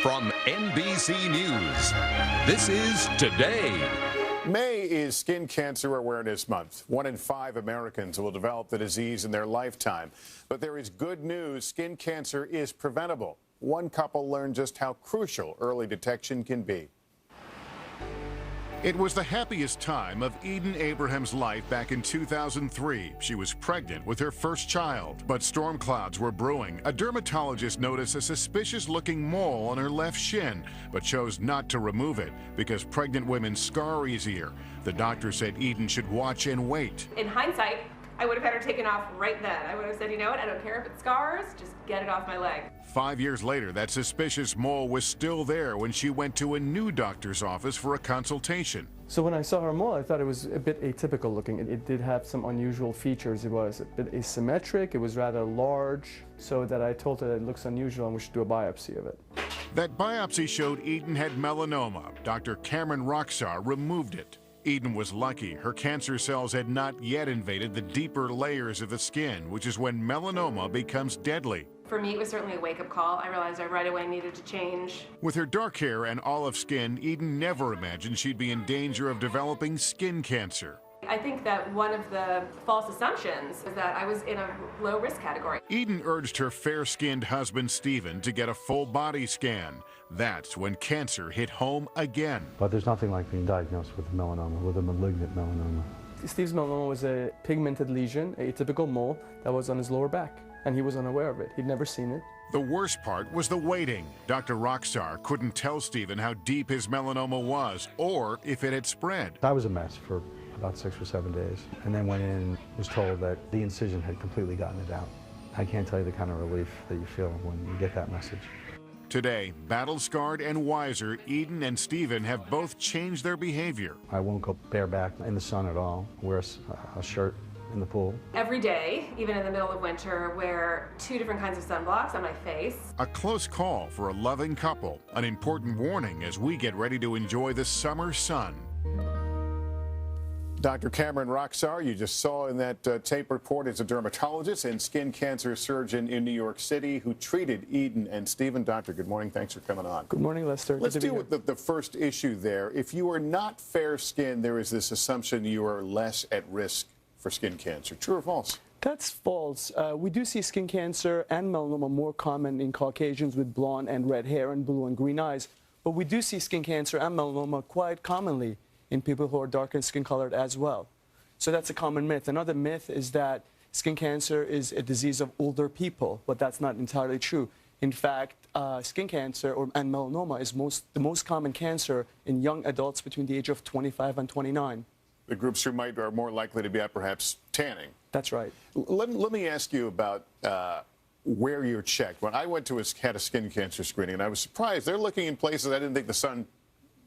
From NBC News, this is Today. May is Skin Cancer Awareness Month. 1 in 5 Americans will develop the disease in their lifetime. But there is good news. Skin cancer is preventable. One couple learned just how crucial early detection can be. It was the happiest time of Eden Abraham's life back in 2003. She was pregnant with her first child, but storm clouds were brewing. A dermatologist noticed a suspicious-looking mole on her left shin, but chose not to remove it because pregnant women scar easier. The doctor said Eden should watch and wait. In hindsight, I would have had her taken off right then. I would have said, you know what, I don't care if it scars, just get it off my leg. 5 years later, that suspicious mole was still there when she went to a new doctor's office for a consultation. So when I saw her mole, I thought it was a bit atypical looking. It did have some unusual features. It was a bit asymmetric, it was rather large, so that I told her that it looks unusual and we should do a biopsy of it. That biopsy showed Eden had melanoma. Dr. Rokhsar removed it. Eden was lucky. Her cancer cells had not yet invaded the deeper layers of the skin, which is when melanoma becomes deadly. For me, it was certainly a wake-up call. I realized I right away needed to change. With her dark hair and olive skin, Eden never imagined she'd be in danger of developing skin cancer. I think that one of the false assumptions is that I was in a low-risk category. Eden urged her fair-skinned husband, Stephen, to get a full-body scan. That's when cancer hit home again. But there's nothing like being diagnosed with melanoma, with a malignant melanoma. Steve's melanoma was a pigmented lesion, a typical mole that was on his lower back, and he was unaware of it. He'd never seen it. The worst part was the waiting. Dr. Rokhsar couldn't tell Stephen how deep his melanoma was or if it had spread. I was a mess for about 6 or 7 days, and then went in and was told that the incision had completely gotten it out. I can't tell you the kind of relief that you feel when you get that message. Today, battle-scarred and wiser, Eden and Stephen have both changed their behavior. I won't go bareback in the sun at all, wear a shirt in the pool. Every day, even in the middle of winter, wear 2 different kinds of sunblocks on my face. A close call for a loving couple, an important warning as we get ready to enjoy the summer sun. Dr. Rokhsar, you just saw in that tape report, is a dermatologist and skin cancer surgeon in New York City who treated Eden and Stephen. Doctor, good morning. Thanks for coming on. Good morning, Lester. Let's deal with the first issue there. If you are not fair-skinned, there is this assumption you are less at risk for skin cancer. True or false? That's false. We do see skin cancer and melanoma more common in Caucasians with blonde and red hair and blue and green eyes. But we do see skin cancer and melanoma quite commonly in people who are darker skin colored as well. So that's a common myth. Another myth is that skin cancer is a disease of older people, but that's not entirely true. In fact, skin cancer and melanoma is the most common cancer in young adults between the age of 25 and 29. The groups who are more likely to be at perhaps tanning. That's right. Let me ask you about where you're checked. When I went to had a skin cancer screening, and I was surprised. They're looking in places I didn't think the sun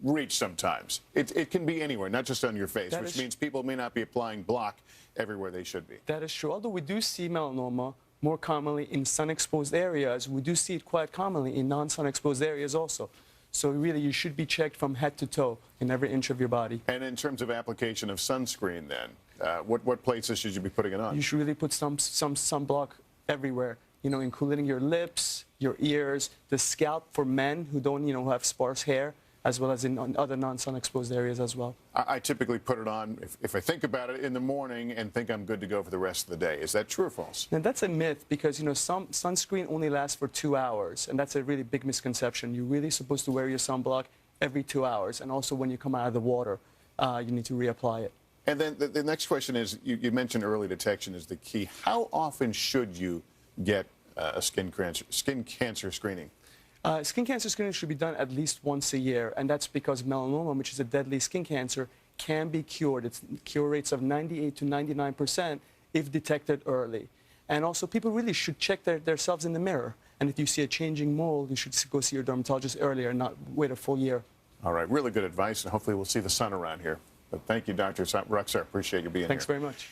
reach sometimes. It can be anywhere, not just on your face, which means people may not be applying block everywhere they should be. That is true. Although we do see melanoma more commonly in sun-exposed areas, we do see it quite commonly in non-sun-exposed areas also. So really, you should be checked from head to toe in every inch of your body. And in terms of application of sunscreen then, what places should you be putting it on? You should really put some sunblock everywhere, you know, including your lips, your ears, the scalp for men who don't, who have sparse hair, as well as in other non-sun exposed areas as well. I typically put it on, if I think about it, in the morning and think I'm good to go for the rest of the day. Is that true or false? And that's a myth because, some sunscreen only lasts for 2 hours, and that's a really big misconception. You're really supposed to wear your sunblock every 2 hours, and also when you come out of the water, you need to reapply it. And then the next question is, you mentioned early detection is the key. How often should you get a skin cancer screening? Skin cancer screening should be done at least once a year, and that's because melanoma, which is a deadly skin cancer, can be cured. It's cure rates of 98 to 99% if detected early. And also, people really should check themselves in the mirror. And if you see a changing mole, you should go see your dermatologist earlier and not wait a full year. All right, really good advice, and hopefully we'll see the sun around here. But thank you, Dr. Rokhsar. Appreciate you being here. Thanks very much.